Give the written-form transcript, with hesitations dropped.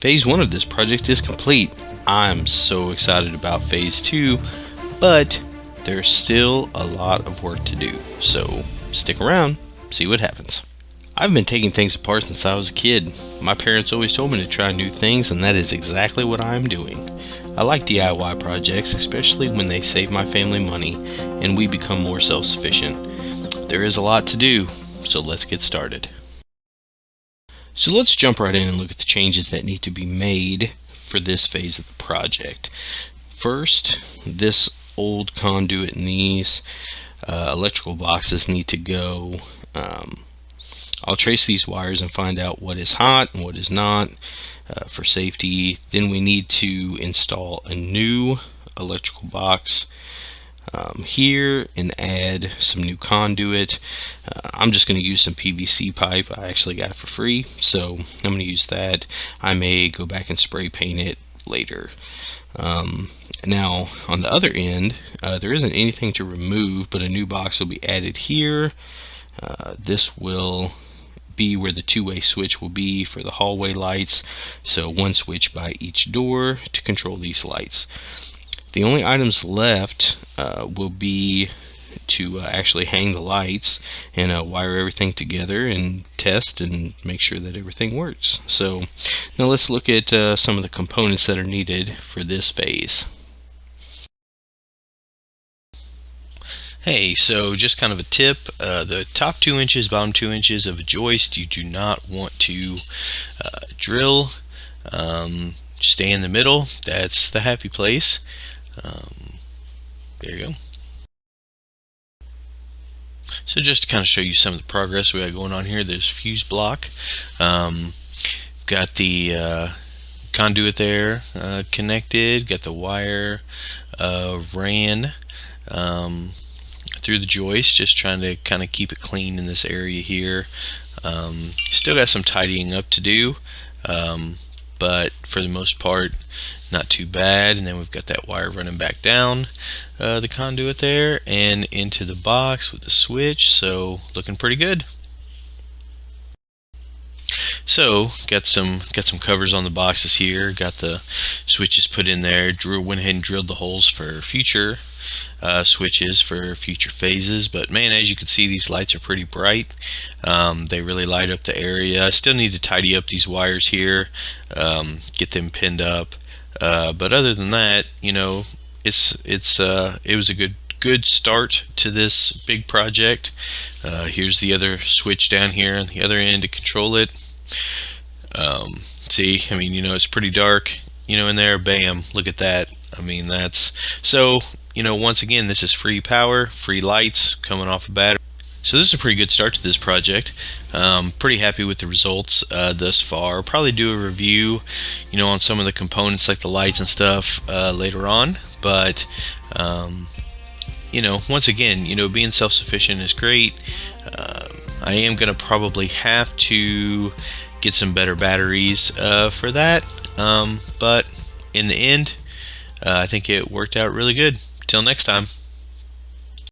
Phase 1 of this project is complete. I'm so excited about Phase 2, but there's still a lot of work to do, so stick around, see what happens. I've been taking things apart since I was a kid. My parents always told me to try new things, and that is exactly what I'm doing. I like DIY projects, especially when they save my family money and we become more self-sufficient. There is a lot to do, so let's get started. So let's jump right in and look at the changes that need to be made for this phase of the project. First, this old conduit and these electrical boxes need to go. I'll trace these wires and find out what is hot and what is not for safety. Then we need to install a new electrical box here and add some new conduit. I'm just going to use some PVC pipe. I actually got it for free, so I'm going to use that. I may go back and spray paint it later. Now on the other end, there isn't anything to remove, but a new box will be added here. This will be where the two-way switch will be for the hallway lights, so one switch by each door to control these lights. The only items left will be to actually hang the lights and wire everything together and test and make sure that everything works. So now let's look at some of the components that are needed for this phase. Hey, so just kind of a tip, the top 2 inches, bottom 2 inches of a joist, you do not want to drill. Stay in the middle, that's the happy place. There you go. So just to kind of show you some of the progress we got going on here, there's fuse block. Got the conduit there connected, got the wire ran through the joist, just trying to kind of keep it clean in this area here. Still got some tidying up to do, but for the most part not too bad. And then we've got that wire running back down the conduit there and into the box with the switch, so looking pretty good. So got some covers on the boxes here, got the switches put in there, went ahead and drilled the holes for future switches for future phases. But man, as you can see, these lights are pretty bright. They really light up the area. I still need to tidy up these wires here, get them pinned up, but other than that, you know, it was a good start to this big project. Here's the other switch down here on the other end to control it. See, I mean, you know, it's pretty dark, you know, in there. Bam, look at that. I mean, that's so, you know, once again, this is free power, free lights coming off a battery. So this is a pretty good start to this project. Pretty happy with the results thus far. Probably do a review, you know, on some of the components like the lights and stuff later on. But you know, once again, you know, being self-sufficient is great. I am gonna probably have to get some better batteries for that, but in the end, I think it worked out really good. Till next time.